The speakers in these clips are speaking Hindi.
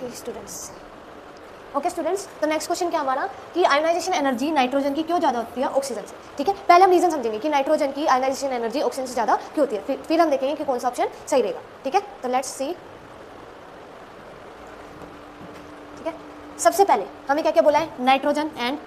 ओके स्टूडेंट्स, तो नेक्स्ट क्वेश्चन क्या हमारा कि आयोनाइजेशन एनर्जी नाइट्रोजन की क्यों ज़्यादा होती है ऑक्सीजन से। ठीक है, पहले हम रीजन समझेंगे कि नाइट्रोजन की आयोनाइजेशन एनर्जी ऑक्सीजन से ज़्यादा क्यों होती है, फिर हम देखेंगे कि कौन सा ऑप्शन सही रहेगा। ठीक है, तो लेट्स सी। ठीक है, सबसे पहले हमें क्या क्या बोला है, नाइट्रोजन एंड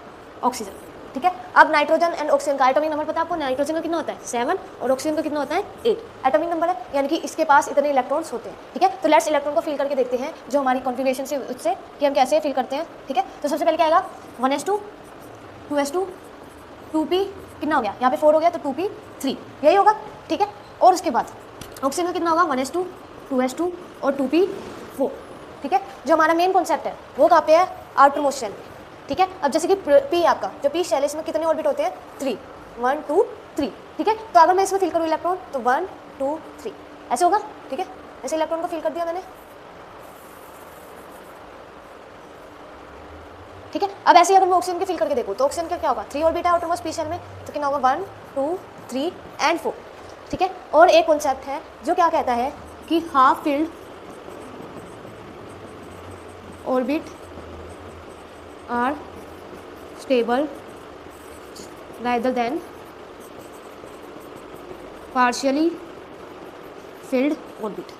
ऑक्सीजन। ठीक है, अब नाइट्रोजन एंड ऑक्सीजन का एटॉमिक नंबर पता है आपको, नाइट्रोजन का कितना होता है 7 और ऑक्सीजन का कितना होता है 8 एटॉमिक नंबर है, यानी कि इसके पास इतने इलेक्ट्रॉन्स होते हैं। ठीक है, तो लेट्स इलेक्ट्रॉन को फिल करके देखते हैं जो हमारी कॉन्फ़िगरेशन से उससे कि हम कैसे फिल करते हैं। ठीक है, तो सबसे पहले क्या आएगा 1s2 2s2 2p कितना हो गया, यहाँ पे 4 हो गया तो 2p 3 यही होगा। ठीक है, और उसके बाद ऑक्सीजन का कितना होगा 1s2 2s2 और 2p 4। ठीक है, जो हमारा मेन कॉन्सेप्ट है वो कहाँ पे है, आउटर मोस्ट शेल। ठीक है, अब जैसे कि पी आपका जो पी शेल है इसमें कितने ऑर्बिट होते हैं 3 1 2 3। ठीक है, तो अगर मैं इसमें फिल करूँ इलेक्ट्रॉन तो 1 2 3 ऐसे होगा। ठीक है, ऐसे इलेक्ट्रॉन को फिल कर दिया मैंने। ठीक है, अब ऐसे अगर मैं ऑक्सीजन के फिल करके देखूँ तो ऑक्सीजन का क्या होगा 3 ऑर्बिट है आउटर मोस्ट पी शेल में, तो कितना होगा 1 2 3 एंड 4। ठीक है, और एक कॉन्सेप्ट है जो क्या कहता है कि half filled orbit are stable rather than partially filled orbit।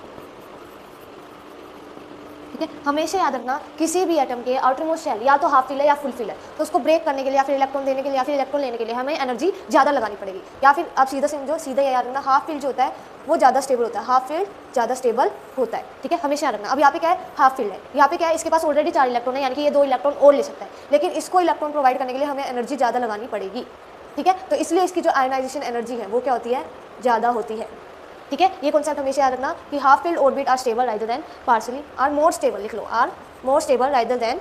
ठीक है, हमेशा याद रखना किसी भी एटम के आउटर मोस्ट शेल या तो हाफ फिल है या फुल फिल है, तो उसको ब्रेक करने के लिए या फिर इलेक्ट्रॉन देने के लिए या फिर इलेक्ट्रॉन लेने के लिए हमें एनर्जी ज़्यादा लगानी पड़ेगी, या फिर आप सीधा समझो, सीधा याद रखना हाफ फिल जो होता है वो ज़्यादा स्टेबल होता है, हाफ फील्ड ज़्यादा स्टेबल होता है। ठीक है, हमेशा याद रखना। अब यहाँ पे क्या है हाफ फील्ड है, यहाँ पे क्या है इसके पास ऑलरेडी 4 इलेक्ट्रॉन है, यानी कि ये 2 इलेक्ट्रॉन और ले सकता है, लेकिन इसको इलेक्ट्रॉन प्रोवाइड करने के लिए हमें एनर्जी ज़्यादा लगानी पड़ेगी। ठीक है, तो इसलिए इसकी जो आयोनाइजेशन एनर्जी है वो क्या होती है, ज़्यादा होती है। ठीक है, ये कॉन्सेप्ट हमेशा याद रखना कि half field orbit are stable rather than partially are more stable, लिख लो are more stable rather than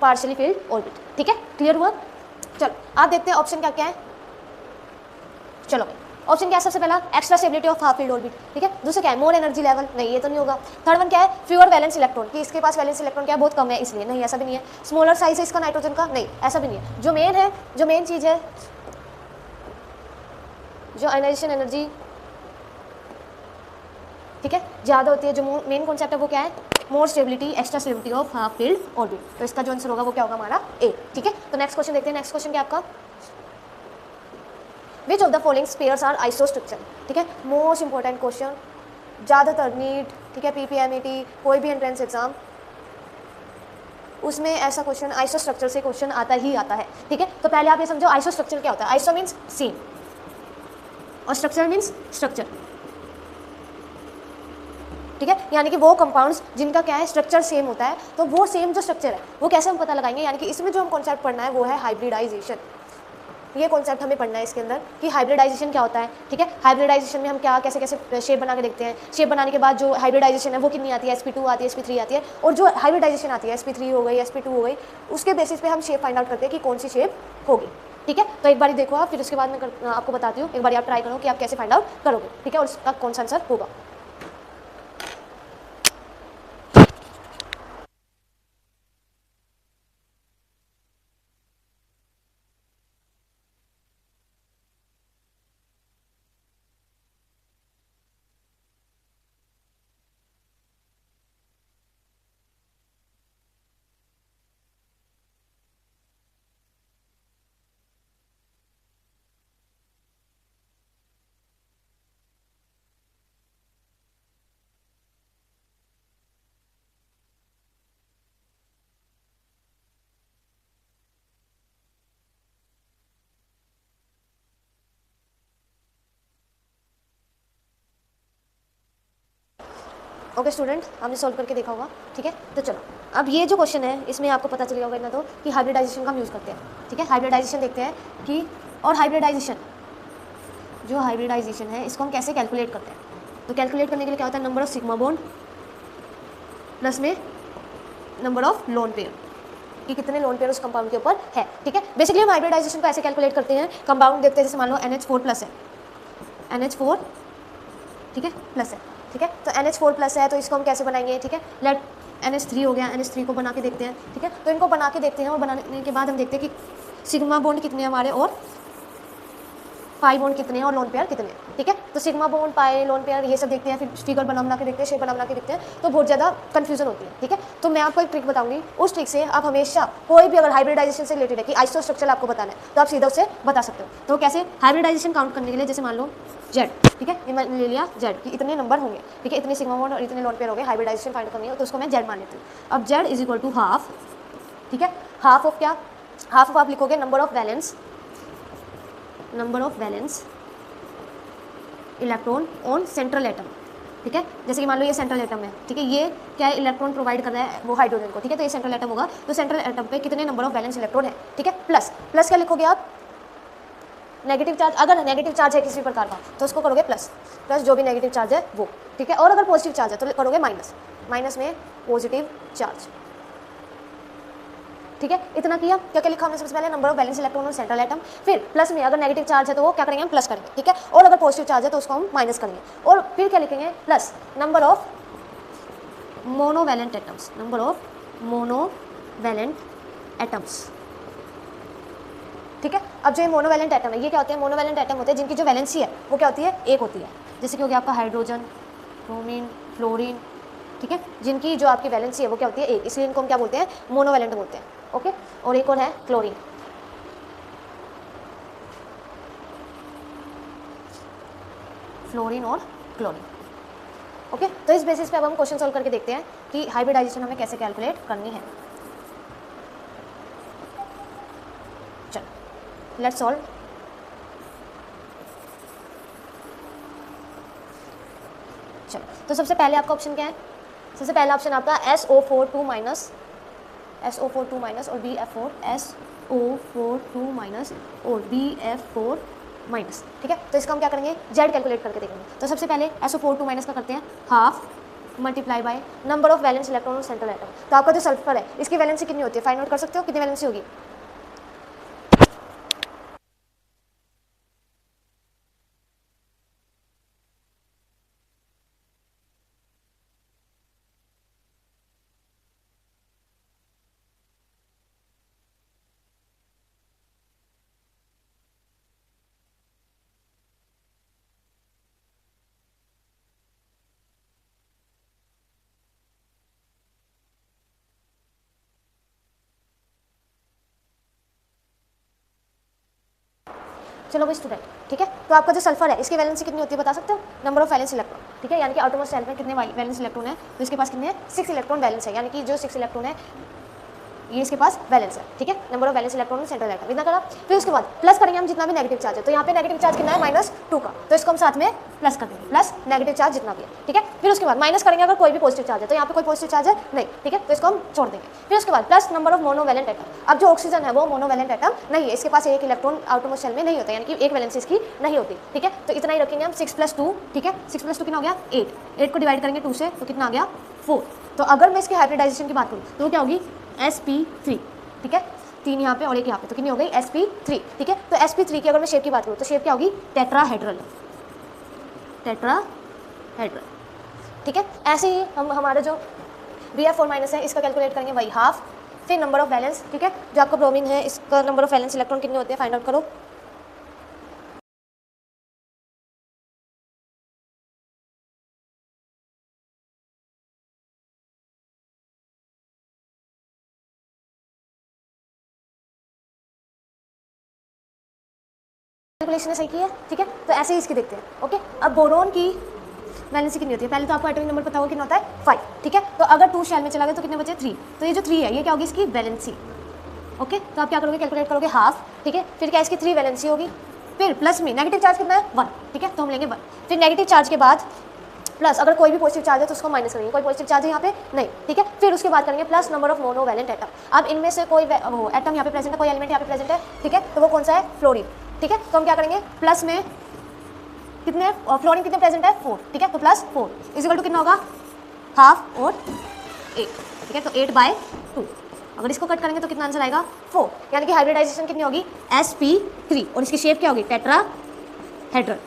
partially field orbit. ठीक है, क्लियर हुआ। चलो आप देखते हैं ऑप्शन क्या क्या है। चलो ऑप्शन क्या है, सबसे पहला extra stability of half field orbit. ठीक है, दूसरा क्या है मोर एनर्जी लेवल, नहीं ये तो नहीं होगा। थर्ड वन क्या है फ्यूअर वैलेंस इलेक्ट्रॉन, कि इसके पास वैलेंस इलेक्ट्रॉन क्या है बहुत कम है इसलिए, नहीं ऐसा भी नहीं है। स्मॉलर साइज है इसका नाइट्रोजन का, नहीं ऐसा भी नहीं है। जो मेन है, जो मेन चीज़ है, जो आयोनाइजेशन एनर्जी ठीक है ज़्यादा होती है, जो मेन कॉन्सेप्ट है वो क्या है more stability extra stability of half field orbit, तो इसका जो आंसर होगा वो क्या होगा हमारा ए। ठीक है, तो नेक्स्ट क्वेश्चन देखते हैं। नेक्स्ट क्वेश्चन क्या आपका, which of the following spheres are isostructure. ठीक है, मोस्ट इंपॉर्टेंट क्वेश्चन, ज़्यादातर नीट ठीक है पीपीएमईटी कोई भी एंट्रेंस एग्जाम उसमें ऐसा क्वेश्चन आइसोस्ट्रक्चर से क्वेश्चन आता ही आता है। ठीक है, तो पहले आप ये समझो आइसोस्ट्रक्चर क्या होता है। आइसो मीन्स सेम और स्ट्रक्चर मीन्स स्ट्रक्चर। ठीक है, यानी कि वो कंपाउंड्स जिनका क्या है स्ट्रक्चर सेम होता है, तो वो सेम जो स्ट्रक्चर है वो कैसे हम पता लगाएंगे, यानी कि इसमें जो हम कॉन्सेप्ट पढ़ना है वो है हाइब्रिडाइजेशन। ये कॉन्सेप्ट हमें पढ़ना है इसके अंदर कि हाइब्रिडाइजेशन क्या होता है। ठीक है, हाइब्रिडाइजेशन में हम क्या कैसे कैसे शेप बना के देखते हैं। शेप बनाने के बाद जो हाइब्रिडाइजेशन है वो कितनी आती है, sp2 आती है, sp3 आती है, और जो हाइब्रिडाइजेशन आती है sp3 हो गई sp2 हो गई, उसके बेसिस पे हम शेप फाइंड आउट करते हैं कि कौन सी शेप होगी। ठीक है, तो एक बार देखो आप, फिर उसके बाद मैं आपको बताती हूँ, एक बार आप ट्राई करो कि आप कैसे फाइंड आउट करोगे। ठीक है, और उसका कौन सा आंसर होगा। ओके स्टूडेंट, हमने सॉल्व करके देखा होगा। ठीक है, तो चलो अब ये जो क्वेश्चन है इसमें आपको पता चल गया होगा ना तो कि हाइब्रिडाइजेशन का हम यूज़ करते हैं। ठीक है, हाइब्रिडाइजेशन देखते हैं कि, और हाइब्रिडाइजेशन जो हाइब्रिडाइजेशन है इसको हम कैसे कैलकुलेट करते हैं। तो कैलकुलेट करने के लिए क्या होता है number of sigma bond plus में नंबर ऑफ लोन पेयर, कि कितने लोन पेयर उस कंपाउंड के ऊपर है। ठीक है, बेसिकली हम हाइब्रिडाइजेशन को ऐसे कैलकुलेट करते हैं, कंपाउंड देखते हैं जैसे मान लो NH4 प्लस है, NH4 ठीक है प्लस है। ठीक है, तो NH4 प्लस है तो इसको हम कैसे बनाएंगे। ठीक है, लेट NH3 हो गया, NH3 को बना के देखते हैं। ठीक है, तो इनको बना के देखते हैं और बनाने के बाद हम देखते हैं कि सिग्मा बॉन्ड कितने हमारे और पाई बॉन्ड कितने हैं और लोन पेयर कितने हैं, ठीक है। तो सिग्मा बॉन्ड, पाई, लोन पेयर ये सब देखते हैं, फिर फिगर बना के देखते हैं, शेप बना के देखते हैं, तो बहुत ज़्यादा कन्फ्यूजन होती है, ठीक है। तो मैं आपको एक ट्रिक बताऊंगी, उस ट्रिक से आप हमेशा कोई भी अगर हाइब्रिडाइजेशन से रिलेटेड है कि आइसो स्ट्रक्चर आपको बताना है तो आप सीधा उससे बता सकते हो। तो कैसे हाइब्रिडाइजेशन काउंट करने के लिए, जैसे मान लो जेड, ठीक है, ये मैंने ले लिया जेड कि इतने नंबर होंगे, ठीक है, इतने सिग्मा बॉन्ड और इतने लोन पेयर हो गए, हाइब्रिडाइजेशन फाइंड करनी है तो उसको मैं जेड मान लेती हूँ। अब Z is equal to half, ठीक है, हाफ ऑफ क्या, हाफ ऑफ आप लिखोगे number of valence electron on central atom, ठीक है। जैसे कि मान लो ये सेंट्रल एटम है, ठीक है, ये क्या है, इलेक्ट्रॉन प्रोवाइड कर रहा है वो हाइड्रोजन को, ठीक है, तो ये सेंट्रल एटम होगा, तो सेंट्रल एटम पे कितने नंबर ऑफ वैलेंस इलेक्ट्रॉन है, ठीक है। प्लस क्या लिखोगे आप, नेगेटिव चार्ज, अगर नेगेटिव चार्ज है किसी प्रकार का तो उसको करोगे प्लस जो भी नेगेटिव चार्ज है वो, ठीक है। और अगर पॉजिटिव चार्ज है तो करोगे माइनस में पॉजिटिव चार्ज, ठीक है। इतना किया, क्या क्या लिखा हमने सबसे पहले, number of valence electron on central atom, फिर प्लस में अगर नेगेटिव चार्ज है तो वो क्या करेंगे हम प्लस करेंगे, ठीक है, और अगर पॉजिटिव चार्ज है तो उसको हम माइनस करेंगे, और फिर क्या लिखेंगे, plus number of monovalent atoms, ठीक है। अब जो ये मोनोवैलेंट एटम है, ये क्या होते हैं, मोनोवैलेंट एटम होते हैं जिनकी जो वैलेंसी है वो क्या होती है, एक होती है, जैसे कि हो गया आपका हाइड्रोजन, ब्रोमीन, फ्लोरीन, ठीक है, जिनकी जो आपकी वैलेंसी है वो क्या होती है, एक, इसलिए इनको हम क्या बोलते हैं, मोनोवैलेंट बोलते हैं, ओके। और एक और है क्लोरीन, और क्लोरीन, ओके। तो इस बेसिस पे अब हम क्वेश्चन सॉल्व करके देखते हैं कि हाइब्रिडाइजेशन हमें कैसे कैलकुलेट करनी है। चलो लेट्स सॉल्व। चलो तो सबसे पहले आपका ऑप्शन क्या है, सबसे पहला ऑप्शन आपका SO42 माइनस और BF4 SO42 माइनस और BF4 माइनस, ठीक है। तो इसका हम क्या करेंगे, जेड कैलकुलेट करके देखेंगे। तो सबसे पहले SO42 माइनस का करते हैं half multiply by number of valence electron on central atom. तो आपका जो सल्फर है इसकी वैलेंसी कितनी होती है, फाइंड आउट कर सकते हो, कितनी वैलेंसी होगी, चलो भाई स्टूडेंट, ठीक है। तो आपका जो सल्फर है इसकी वैलेंसी कितनी होती है बता सकते हो, नंबर ऑफ वैलेंस इलेक्ट्रॉन, ठीक है, यानी कि आटोमोस्ट शेल में कितने वैलेंस इलेक्ट्रॉन है, तो इसके पास कितने हैं, 6 इलेक्ट्रॉन बैलेंस है, यानी कि जो 6 इलेक्ट्रॉन है ये इसके पास बैलेंस है, ठीक है, number of balance electron central atom, इतना करा। फिर उसके बाद प्लस करेंगे हम जितना भी नेगेटिव चार्ज है, तो यहाँ पे नेगेटिव चार्ज कितना है -2 का, तो इसको हम साथ में प्लस कर देंगे, प्लस नेगेटिव चार्ज जितना भी है, ठीक है। फिर उसके बाद माइनस करेंगे अगर कोई भी पॉजिटिव चार्ज है, तो यहाँ पे कोई पॉजिटिव चार्ज है नहीं, ठीक है, तो इसको हम छोड़ देंगे। फिर उसके बाद plus number of monovalent atom, अब जो ऑक्सीजन है वो मोनोवैलेंट एटम नहीं है, इसके पास एक इलेक्ट्रॉन आउटरमोस्ट शेल में नहीं होता, यानी कि एक वैलेंसी इसकी नहीं होती, ठीक है। तो इतना ही रखेंगे हम, 6 + 2, ठीक है, 6 + 2 कितना हो गया 8 को डिवाइड करेंगे 2 से तो कितना आ गया 4। तो अगर मैं इसकी हाइब्रिडाइजेशन की बात करूँ तो क्या होगी sp3, ठीक है, 3 यहाँ पे और 1 यहाँ पे, तो कितनी हो गई sp3, ठीक है। तो sp3 की अगर मैं शेप की बात करूँ तो शेप क्या होगी, टेट्राहेड्रल, ठीक है। ऐसे ही हम हमारा जो BF4 माइनस है इसका कैलकुलेट करेंगे वही हाफ, फिर नंबर ऑफ वैलेंस, ठीक है, जो आपका ब्रोमीन है इसका नंबर ऑफ वैलेंस इलेक्ट्रॉन कितने होते हैं फाइंड आउट करो। कैलकुलेशन सही की है, ठीक है। तो ऐसे ही इसकी देखते हैं, ओके। अब बोरोन की वैलेंसी कितनी होती है, पहले तो आपको एटॉमिक नंबर पता होगा कितना होता है 5, ठीक है। तो अगर 2 शेल में चला गया तो कितने बचे 3, तो ये जो 3 है ये क्या होगी इसकी वैलेंसी, ओके। तो आप क्या करोगे, कैलकुलेट करोगे हाफ, ठीक है, फिर क्या इसकी 3 वैलेंसी होगी, फिर प्लस में नेगेटिव चार्ज कितना है 1, ठीक है, तो हम लेंगे 1, फिर नेगेटिव चार्ज के बाद प्लस अगर कोई भी पॉजिटिव चार्ज है तो उसको माइनस करेंगे, कोई पॉजिटिव चार्ज है यहाँ पे नहीं, ठीक है। फिर उसके बाद करेंगे plus number of monovalent atom, अब इनमें से कोई एटम यहाँ पे प्रेजेंट है, कोई एलिमेंट यहाँ पे प्रेजेंट है, ठीक है, तो वो कौन सा है, फ्लोरीन, ठीक है। तो हम क्या करेंगे, प्लस में कितने फ्लोरीन कितने प्रेजेंट है 4, ठीक है, तो +4 = कितना होगा हाफ और 8, ठीक है, तो 8/2, अगर इसको कट करेंगे तो कितना आंसर आएगा 4, यानी कि हाइब्रिडाइजेशन कितनी होगी sp3 और इसकी शेप क्या होगी टेट्राहेड्रल।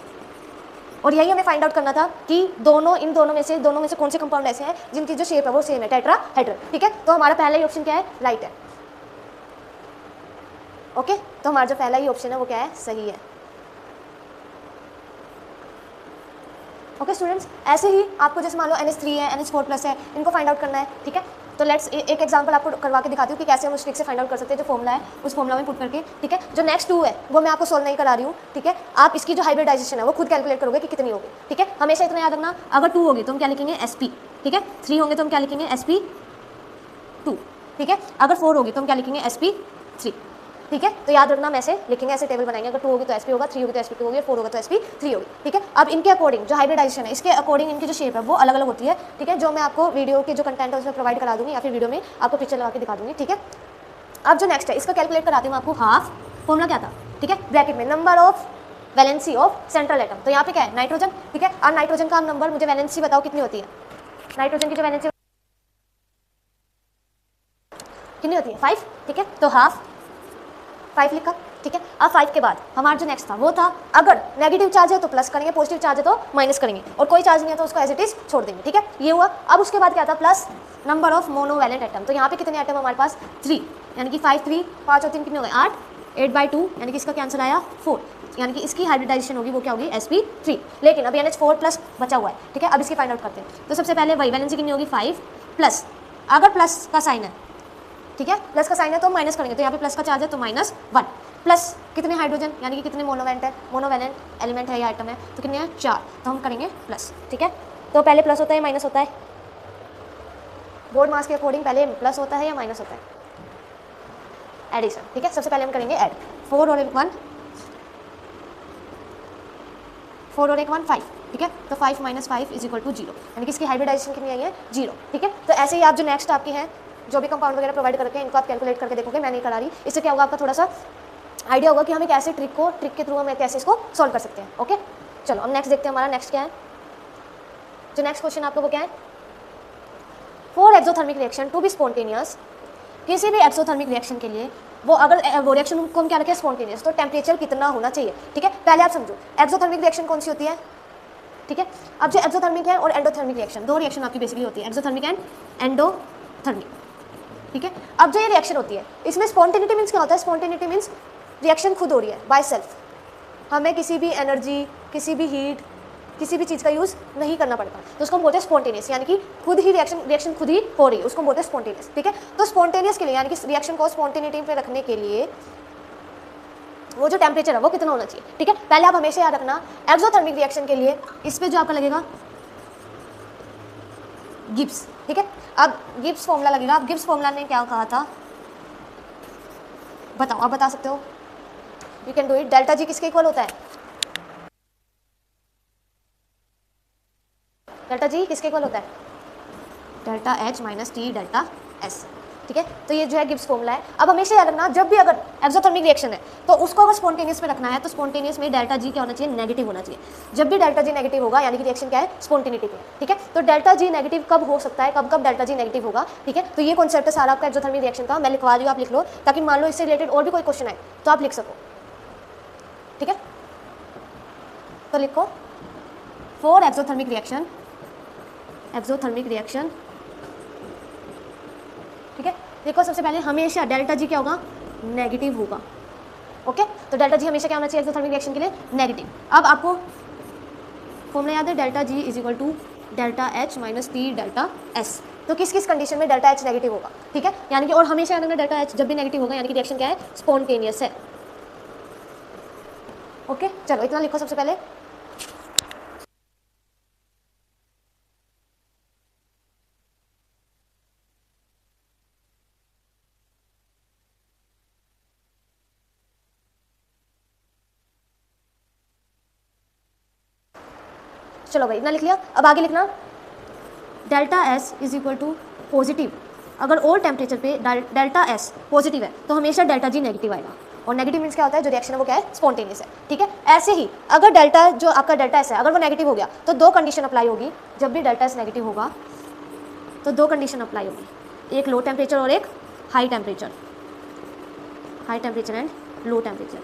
और यही हमें फाइंड आउट करना था कि इन दोनों में से कौन से कंपाउंड ऐसे हैं जिनकी जो शेप है वो सेम है, टेट्राहेड्रल, ठीक है। तो हमारा पहला ही ऑप्शन क्या है, राइट है, ओके। तो हमारा जो पहला ही ऑप्शन है वो क्या है, सही है। ओके स्टूडेंट्स, ऐसे ही आपको जैसे मान लो NH3 है, NH4+ है, इनको फाइंड आउट करना है, ठीक है। तो लेट्स एक एग्जांपल आपको करवा के दिखाती हूँ कि कैसे हम उस ट्रिक से फाइंड आउट कर सकते हैं, जो फॉर्मुला है उस फॉर्मुला में पुट करके, ठीक है। जो नेक्स्ट 2 है वो मैं आपको सोल्व नहीं करा रही हूँ, ठीक है। आप इसकी जो हाइब्रिडाइजेशन है वो खुद कैलकुलेट करोगे कि कितनी होगी, ठीक है। हमेशा इतना याद रखना, अगर 2 होगी तो हम क्या लिखेंगे SP, ठीक है। 3 होंगे तो हम क्या लिखेंगे SP2, ठीक है। अगर 4 होगी तो हम क्या लिखेंगे SP3, ठीक है। तो याद रखना, हम ऐसे लिखेंगे, ऐसे टेबल बनाएंगे, अगर 2 होगी तो SP होगा, 3 होगी तो SP2 होगी, 4 होगा तो SP3 होगी, ठीक है। अब इनके अकॉर्डिंग जो हाइब्रिडाइजेशन है इसके अकॉर्डिंग इनकी जो शेप है वो अलग अलग होती है, ठीक है। जो मैं आपको वीडियो के जो कंटेंट है उसमें प्रोवाइड करा दूंगी या फिर वीडियो में आपको पिक्चर लगा के दिखा दूंगी, ठीक है। अब जो नेक्स्ट है इसका कैलकुलेट कराती हूँ आपको। हाफ फॉर्मुला क्या था, ठीक है, ब्रैकेट में number of valency of central atom, तो यहाँ पे क्या है नाइट्रोजन, ठीक है। और नाइट्रोजन का नंबर, मुझे वैलेंसी बताओ कितनी होती है, नाइट्रोजन की जो वैलेंसी कितनी होती है 5, ठीक है। तो हाफ 5 लिखा, ठीक है। अब 5 के बाद हमारा जो नेक्स्ट था वो था, अगर नेगेटिव चार्ज है तो प्लस करेंगे, पॉजिटिव चार्ज है तो माइनस करेंगे, और कोई चार्ज नहीं है तो उसको एज इट इज छोड़ देंगे, ठीक है। ये हुआ। अब उसके बाद क्या था, plus number of monovalent atom, तो यहाँ पे कितने एटम हमारे पास 3, यानी कि 5 3 5 और 3 कितने हो गए 8, 8/2, यानी कि इसका क्या आंसर आया 4, यानी कि इसकी हाइब्रिडाइजेशन होगी वो क्या होगी SP3। लेकिन अभी NH4+ बचा हुआ है, ठीक है। अब इसकी फाइंड आउट करते हैं। तो सबसे पहले वही वैलेंसी कितनी होगी 5 प्लस, अगर प्लस का साइन है, ठीक है, प्लस का साइन है तो माइनस करेंगे, तो यहाँ पे प्लस का चार्ज है तो -1, प्लस कितने हाइड्रोजन, यानी कि कितने मोनोवैलेंट है, मोनोवैलेंट एलिमेंट है या आइटम है, तो कितने हैं 4, तो हम करेंगे प्लस, ठीक है। तो पहले प्लस होता है माइनस होता है, बोर्ड मास के अकॉर्डिंग पहले प्लस होता है या माइनस होता है, एडिशन, ठीक है। सबसे पहले हम करेंगे ऐड, 4 और 1 4 और 1 5, ठीक है। तो 5 - 5 = 0, यानी कि इसकी हाइब्रिडाइजेशन कितनी आई है 0, ठीक है। तो ऐसे ही आप जो नेक्स्ट आपकी हैं जो भी कंपाउंड वगैरह प्रोवाइड करके इनको आप कैलकुलेट करके देखोगे, मैं नहीं करा रही, इससे क्या होगा आपका थोड़ा सा आइडिया होगा कि हम एक ऐसे ट्रिक के थ्रू हम कैसे इसको सॉल्व कर सकते हैं, ओके। चलो हम नेक्स्ट देखते हैं, हमारा नेक्स्ट क्या है। जो नेक्स्ट क्वेश्चन आपको वो क्या है, for exothermic reaction to be spontaneous, किसी भी एक्सोथर्मिक रिएक्शन के लिए वो अगर वो रिएक्शन को हम क्या रखें स्पॉन्टेनियस, तो टेम्परेचर कितना होना चाहिए, ठीक है। पहले आप समझो एक्सोथर्मिक रिएक्शन कौन सी होती है, ठीक है। अब जो एक्सोथर्मिक है और एंडोथर्मिक रिएक्शन, दो रिएक्शन आपकी बेसिकली होती है, एक्सोथर्मिक एंड एंडोथर्मिक, ठीक है। अब जो ये रिएक्शन होती है इसमें स्पॉन्टेनिटी मीन्स क्या होता है, स्पॉन्टेनिटी मीन्स रिएक्शन खुद हो रही है बाय सेल्फ, हमें किसी भी एनर्जी, किसी भी हीट, किसी भी चीज़ का यूज़ नहीं करना पड़ता, तो उसको हम बोलते हैं स्पॉन्टेनियस, यानी कि खुद ही रिएक्शन खुद ही हो रही है, उसको बोलते हैं स्पॉन्टेनियस, ठीक है। तो स्पॉन्टेनियस के लिए यानी कि रिएक्शन को स्पॉन्टेनिटी पे रखने के लिए वो जो टेम्परेचर है वो कितना होना चाहिए, ठीक है। पहले आप हमेशा याद रखना एक्सोथर्मिक रिएक्शन के लिए इस पे जो आपका लगेगा गिब्स, ठीक है। अब गिब्स फॉर्मूला लगेगा। अब गिब्स फॉर्मूला ने क्या कहा था बताओ, आप बता सकते हो, you can do it. Delta G किसके इक्वल होता है, डेल्टा जी किसके इक्वल होता है, delta H - T delta S, ठीक है। तो ये जो है गिब्स फॉर्मूला है। अब हमेशा याद रखना जब भी अगर एक्सोथर्मिक रिएक्शन है तो उसको अगर स्पॉन्टेनियस में रखना है तो स्पॉन्टेनियस में डेल्टा जी क्या होना चाहिए, नेगेटिव होना चाहिए। जब भी डेल्टा जी नेगेटिव होगा यानी कि रिएक्शन क्या है स्पॉन्टेनिटी पे, ठीक है। तो डेल्टा जी नेगेटिव कब हो सकता है, कब कब डेल्टा जी नेगेटिव होगा, ठीक है। तो ये कॉन्सेप्ट है सारा आपका एक्सोथर्मिक रिएक्शन का, मैं लिखवा रही हूँ, आप लिख लो, ताकि मान लो इससे रिलेटेड और भी कोई क्वेश्चन आए तो आप लिख सको, ठीक है। तो लिखो for exothermic reaction, exothermic reaction, ठीक है। देखो सबसे पहले हमेशा डेल्टा जी क्या होगा, नेगेटिव होगा, ओके। तो डेल्टा जी हमेशा क्या होना चाहिए एक्सोथर्मिक रिएक्शन के लिए, नेगेटिव। अब आपको फॉर्मूला याद है, delta G = delta H - T delta S। तो किस किस कंडीशन में डेल्टा H नेगेटिव होगा, ठीक है। यानी कि और हमेशा याद रखना डेल्टा H जब भी नेगेटिव होगा यानी कि रिएक्शन क्या है स्पॉन्टेनियस है, ओके। चलो इतना लिखो सबसे पहले। चलो भाई इतना लिख लिया। अब आगे लिखना डेल्टा S = पॉजिटिव, अगर और टेम्परेचर पे डेल्टा S पॉजिटिव है तो हमेशा डेल्टा जी नेगेटिव आएगा, और नेगेटिव मीन्स क्या होता है जो रिएक्शन है वो क्या है स्पॉन्टेनियस है, ठीक है। ऐसे ही अगर डेल्टा जो आपका डेल्टा S है अगर वो नेगेटिव हो गया तो दो कंडीशन अप्लाई होगी, जब भी डेल्टा S नेगेटिव होगा तो दो कंडीशन अप्लाई होगी, एक लो टेम्परेचर और एक high temperature, high temperature and low temperature,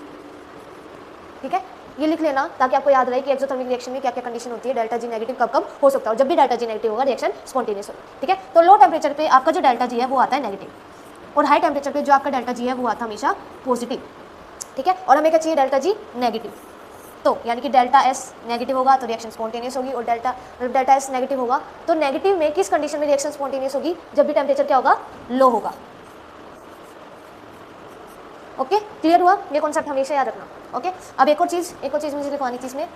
ठीक है। ये लिख लेना ताकि आपको याद रहे कि एक्सोथर्मिक रिएक्शन में क्या क्या कंडीशन होती है, डेल्टा जी नेगेटिव कब कब हो सकता है, जब भी डेल्टा जी नेगेटिव होगा रिएक्शन स्पॉन्टेनियस होगा, ठीक है। तो लो टेम्परेचर पे आपका जो डेल्टा जी है वो आता है नेगेटिव, और हाई टेम्परेचर पे जो आपका डेल्टा जी है वो आता है हमेशा पॉजिटिव, ठीक है। और हमें क्या चाहिए डेल्टा जी नेगेटिव, तो यानी कि डेल्टा एस नेगेटिव होगा तो रिएक्शन स्पॉन्टेनियस होगी, और डेल्टा एस नेगेटिव होगा तो नेगेटिव में किस कंडीशन में रिएक्शन स्पॉन्टेनियस होगी, जब भी टेम्परेचर क्या होगा, लो होगा। ओके क्लियर हुआ, ये कॉन्सेप्ट हमेशा याद रखना। ओके अब एक और चीज़ मुझे लिखवानी थी इसमें,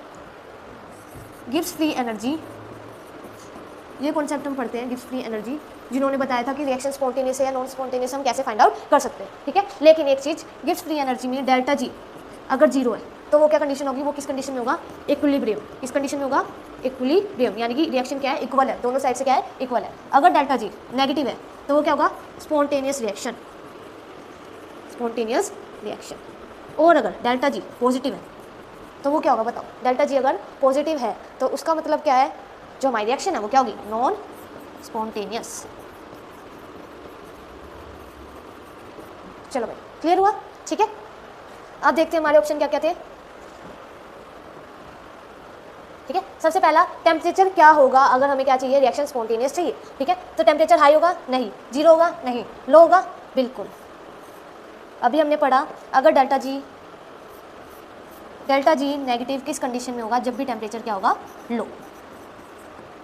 गिब्स फ्री एनर्जी, ये कॉन्सेप्ट हम पढ़ते हैं गिब्स फ्री एनर्जी, जिन्होंने बताया था कि रिएक्शन स्पॉन्टेनियस है या नॉन स्पॉन्टेनियस हम कैसे फाइंड आउट कर सकते हैं, ठीक है। लेकिन एक चीज़, गिब्स फ्री एनर्जी में डेल्टा जी अगर जीरो है तो वो क्या कंडीशन होगी, वो किस कंडीशन में होगा, इक्विलिब्रियम। किस कंडीशन में होगा, इक्विलिब्रियम, यानी कि रिएक्शन क्या है, इक्वल है, दोनों साइड से क्या है, इक्वल है। अगर डेल्टा जी नेगेटिव है तो वो क्या होगा, स्पॉन्टेनियस रिएक्शन, स्पॉन्टेनियस रिएक्शन। और अगर डेल्टा जी पॉजिटिव है तो वो क्या होगा बताओ, डेल्टा जी अगर पॉजिटिव है तो उसका मतलब क्या है, जो हमारी रिएक्शन है वो क्या होगी, नॉन स्पॉन्टेनियस। चलो भाई क्लियर हुआ, ठीक है। अब देखते हैं हमारे ऑप्शन क्या क्या थे, ठीक है। सबसे पहला टेम्परेचर क्या होगा अगर हमें क्या चाहिए, रिएक्शन स्पॉन्टेनियस चाहिए, ठीक है। तो टेम्परेचर हाई होगा, नहीं। जीरो होगा, नहीं। लो होगा, बिल्कुल। अभी हमने पढ़ा अगर डेल्टा जी नेगेटिव किस कंडीशन में होगा, जब भी टेम्परेचर क्या होगा, लो,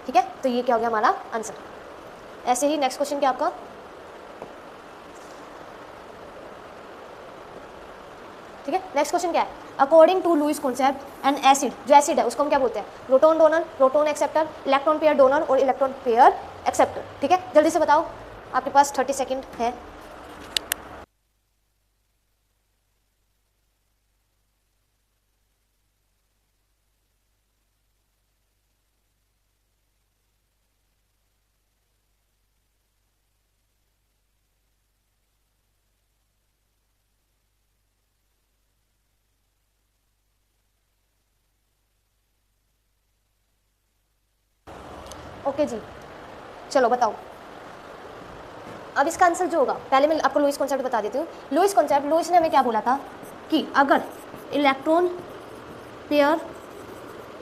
ठीक है। तो ये क्या हो गया हमारा आंसर। ऐसे ही नेक्स्ट क्वेश्चन क्या आपका, ठीक है। नेक्स्ट क्वेश्चन क्या है, according to Lewis concept an acid, जो एसिड है उसको हम क्या बोलते हैं, proton donor, proton acceptor, electron pair donor और इलेक्ट्रॉन पेयर एक्सेप्टर, ठीक है। जल्दी से बताओ, आपके पास 30 सेकेंड है। ओके जी, चलो बताओ। अब इसका आंसर जो होगा, पहले मैं आपको लुईस कॉन्सेप्ट बता देती हूँ। लुईस कॉन्सेप्ट, लुईस ने हमें क्या बोला था कि अगर इलेक्ट्रॉन पेयर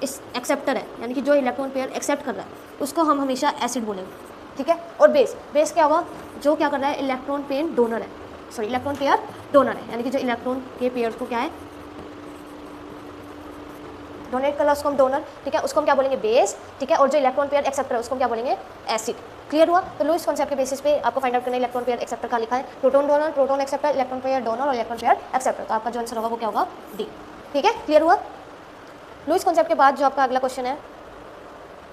इस एक्सेप्टर है, यानी कि जो इलेक्ट्रॉन पेयर एक्सेप्ट कर रहा है उसको हम हमेशा एसिड बोलेंगे, ठीक है। और बेस क्या होगा, जो क्या कर रहा है, इलेक्ट्रॉन पेयर डोनर है, सॉरी इलेक्ट्रॉन पेयर डोनर है, यानी कि जो इलेक्ट्रॉन के पेयर को क्या है, डोनेट कर रहा है उसको हम डोनर, ठीक है, उसको हम क्या बोलेंगे, बेस, ठीक है। और जो इलेक्ट्रॉन पेयर एक्सेप्टर है उसको हम क्या बोलेंगे, एसिड। क्लियर हुआ। तो लुईस कॉन्सेप्ट के बेसिस पे आपको फाइंड आउट करना है इलेक्ट्रॉन पेयर एक्सेप्टर का लिखा है, proton donor, proton acceptor, electron pair donor और इलेक्ट्रॉन पेयर एक्सेप्टर। तो आपका जो आंसर होगा वो क्या होगा, डी, ठीक है। क्लियर हुआ। लुईस कॉन्सेप्ट के बाद जो आपका अगला क्वेश्चन है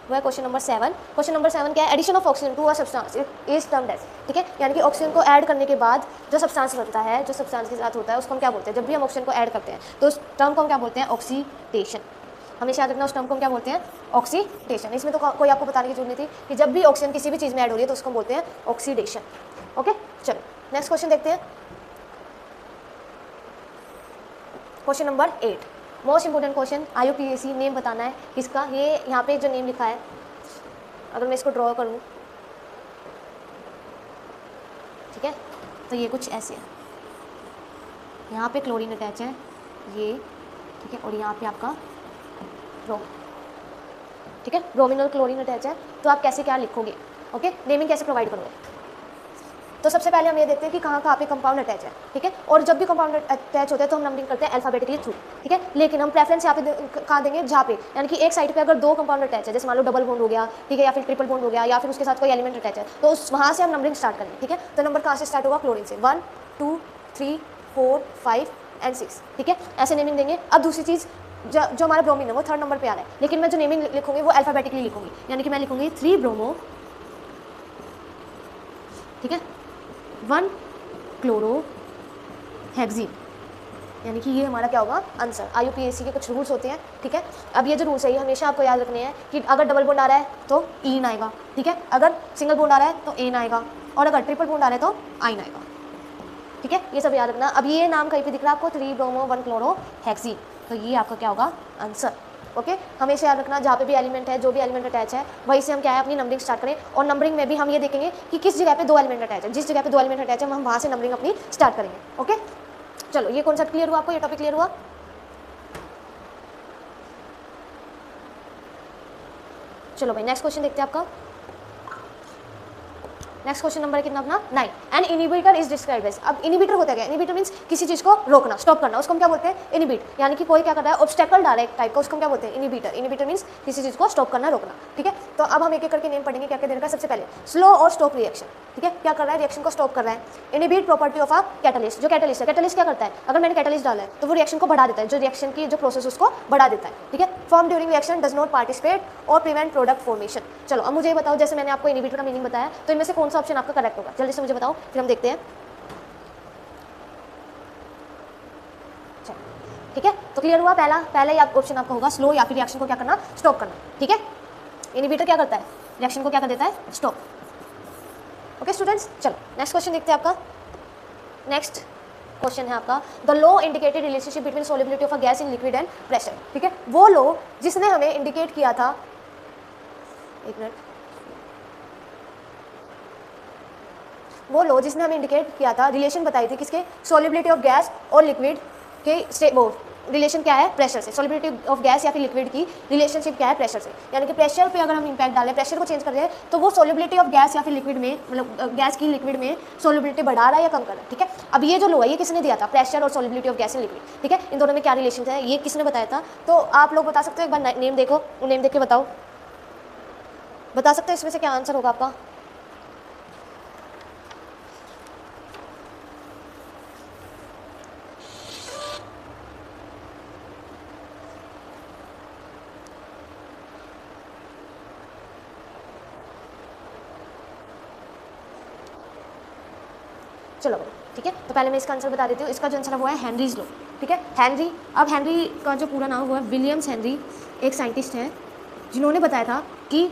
वो है क्वेश्चन नंबर 7। क्वेश्चन नंबर 7 क्या है, addition of oxygen to a substance is termed as, ठीक है। यानी कि ऑक्सीजन को ऐड करने के बाद जो सब्सटेंस बनता है, जो सब्सटेंस के साथ होता है उसको हम क्या बोलते हैं, जब भी हम ऑक्सीजन को ऐड करते हैं तो उस टर्म को हम क्या बोलते हैं, ऑक्सीडेशन। हमेशा याद रखना, उस टर्म को हम क्या बोलते हैं, ऑक्सीडेशन। इसमें तो कोई आपको बताने की जरूरत नहीं थी कि जब भी ऑक्सीजन किसी भी चीज़ में ऐड हो रही है तो उसको बोलते हैं ऑक्सीडेशन। ओके चलो नेक्स्ट क्वेश्चन देखते हैं, question number 8, most important question, IUPAC name बताना है किसका। ये यहाँ पे जो नेम लिखा है, अगर मैं इसको ड्रॉ करूँ, ठीक है, तो ये कुछ ऐसे है, यहाँ पे क्लोरीन अटैच है ये, ठीक है, और यहाँ पे आपका ब्रोम, ठीक है, ब्रोमीन और क्लोरीन अटैच है। तो आप कैसे क्या लिखोगे, ओके, नेमिंग कैसे प्रोवाइड करोगे। तो सबसे पहले हम ये देखते हैं कि कहाँ कहाँ पे कंपाउंड अटैच है, ठीक है। और जब भी कंपाउंड अटैच होते हैं तो हम नंबरिंग करते हैं अल्फाबेटिकली थ्रू, ठीक है। लेकिन हम प्रेफरेंस यहाँ पे कहाँ देंगे, जहाँ पे, यानी कि एक साइड पे अगर 2 कंपाउंड अटैच है, जैसे मान लो डबल बॉन्ड हो गया, ठीक है, या फिर ट्रिपल बॉन्ड हो गया, या फिर उसके साथ कोई एलिमेंट अटैच है, तो उस वहाँ से हम नंबरिंग स्टार्ट करेंगे, ठीक है। तो नंबर कहाँ से स्टार्ट होगा, क्लोरीन से, 1 2 3 4 5 एंड 6, ठीक है, ऐसे नेमिंग देंगे। अब दूसरी चीज़, जो हमारा ब्रोमीन है वो 3rd नंबर पे आ रहा है, लेकिन मैं जो नेमिंग लिखूंगी वो अल्फाबेटिकली लिखूंगी, यानी कि मैं लिखूंगी 3 ब्रोमो, ठीक है, 1 क्लोरो हेक्सीन, यानी कि ये हमारा क्या होगा आंसर। IUPAC के कुछ रूल्स होते हैं, ठीक है। अब ये जो रूल्स है ये हमेशा आपको याद रखने हैं कि अगर डबल बॉन्ड आ रहा है तो ईन आएगा, ठीक है, अगर सिंगल बॉन्ड आ रहा है तो एन आएगा, और अगर ट्रिपल बॉन्ड आ रहा है तो आइन आएगा, ठीक है, ये सब याद रखना। अब ये नाम कहीं पे दिख रहा है आपको, 3 ब्रोमो 1 क्लोरो हेक्सीन, तो ये आपका क्या होगा आंसर। ओके हमेशा याद रखना, जहाँ पे भी एलिमेंट है, जो भी एलिमेंट अटैच है, वहीं से हम क्या है अपनी नंबरिंग स्टार्ट करें। और नंबरिंग में भी हम ये देखेंगे कि किस जगह पे 2 एलिमेंट अटैच है, जिस जगह पे 2 एलिमेंट अटैच है हम वहाँ से नंबरिंग अपनी स्टार्ट करेंगे। ओके चलो ये कॉन्सेप्ट क्लियर हुआ आपको, ये टॉपिक क्लियर हुआ। चलो भाई नेक्स्ट क्वेश्चन देखते हैं आपका, नेक्स्ट क्वेश्चन नंबर कितना अपना 9। An inhibitor is described as, अब इनिबिटर होता है क्या? इनिबिटर मींस किसी चीज को रोकना, स्टॉप करना, उसको हम क्या बोलते हैं? इनिबिट। यानी कि कोई क्या कर रहा है, ऑब्स्टेकल डाल रहा है एक टाइप का, उसको हम क्या बोलते हैं? इनिबिटर। इनिबिटर मींस किसी चीज को स्टॉप करना, रोकना, ठीक है। तो अब हम एक एक करके नेम पढ़ेंगे क्या क्या देने का। सबसे पहले स्लो और स्टॉप रिएक्शन, ठीक है, क्या कर रहा है? रिएक्शन को स्टॉप कर रहा है। Inhibit property of a catalyst, जो कैटलिस्ट है, कैटलिस्ट क्या करता है? अगर मैंने कैटलिस्ट डाला है तो वो रिएक्शन को बढ़ा देता है, जो रिएक्शन की जो प्रोसेस उसको बढ़ा देता है, ठीक है। Form during reaction does not participate और प्रिवेंट प्रोडक्ट फॉर्मेशन। चलो अब मुझे ये बताओ, जैसे मैंने आपको इनिबिटर का मीनिंग बताया, तो इनमें से कौन सा ऑप्शन आपका करेक्ट होगा? जल्दी से मुझे बताओ, फिर हम देखते हैं। ठीक है, तो क्लियर हुआ? पहला ऑप्शन आपका होगा स्लो, या फिर रिएक्शन को क्या करना? स्टॉप करना, ठीक है। इनिबिटर क्या करता है? रिएक्शन को क्या कर देता है? स्टॉप। ओके स्टूडेंट्स, चलो नेक्स्ट क्वेश्चन देखते हैं आपका। नेक्स्ट क्वेश्चन है आपका the law indicated relationship between solubility of a gas in liquid and pressure, ठीक है। वो लॉ जिसने हमें इंडिकेट किया था, एक मिनट, वो लॉ जिसने हमें इंडिकेट किया था, रिलेशन बताई थी किसके? सोलिबिलिटी ऑफ गैस और लिक्विड के वो रिलेशन क्या है? प्रेशर से। सोलिबिलिटी ऑफ गैस या फिर लिक्विड की रिलेशनशिप क्या है? प्रेशर से। यानी कि प्रेशर पे अगर हम इंपैक्ट डालें, प्रेशर को चेंज कर रहे हैं, तो वो सोलिबिलिटी ऑफ गैस या फिर लिक्विड में, मतलब गैस की लिक्विड में सोलिबिलिटी बढ़ा रहा है या कम कर रहा है, ठीक है। अब ये जो लो है ये किसने दिया था? प्रेशर और solubility of gas in liquid, ठीक है। इन दोनों में क्या रिलेशन है ये किसने बताया था? तो आप लोग बता सकते हो, एक बार नेम देखो, नेम देख के बताओ, बता सकते हो इसमें से क्या आंसर होगा आपका? चलो ठीक है, तो पहले मैं इसका आंसर बता देती हूँ। इसका जो आंसर है वो है हेनरीज लॉ, ठीक है। हेनरी, अब हेनरी का जो पूरा नाम वो है विलियम्स हेनरी, एक साइंटिस्ट हैं जिन्होंने बताया था कि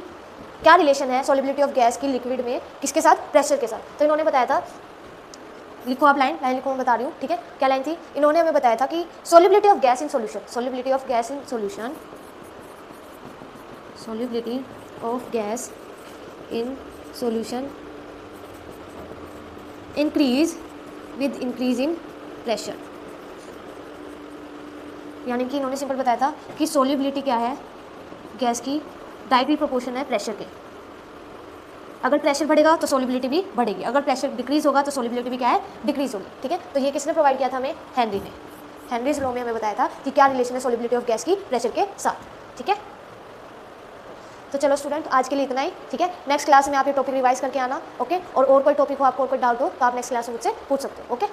क्या रिलेशन है सोलिबिलिटी ऑफ गैस की लिक्विड में किसके साथ? प्रेशर के साथ। तो इन्होंने बताया था, लिखो आप लाइन लिखो, मैं बता रही हूँ, ठीक है। क्या लाइन थी? इन्होंने हमें बताया था कि solubility of gas in solution, solubility of gas in solution, solubility of gas in solution increase with increase in pressure. यानी कि इन्होंने सिंपल बताया था कि सोलिबिलिटी क्या है गैस की, डायरेक्टली प्रोपोर्शन है प्रेशर के। अगर प्रेशर बढ़ेगा तो सोलिबिलिटी भी बढ़ेगी, अगर प्रेशर डिक्रीज होगा तो सोलिबिलिटी भी क्या है? डिक्रीज होगी, ठीक है। तो ये किसने प्रोवाइड किया था हमें? हेनरी ने। हेनरीज लॉ में हमें बताया था कि क्या रिलेशन है सोलिबिलिटी ऑफ गैस की प्रेशर के साथ, ठीक है। तो चलो स्टूडेंट, आज के लिए इतना ही, ठीक है। नेक्स्ट क्लास में आप ये टॉपिक रिवाइज करके आना, ओके। और कोई टॉपिक हो, आपको और कोई डाउट हो तो आप नेक्स्ट क्लास में मुझसे पूछ सकते हो, ओके।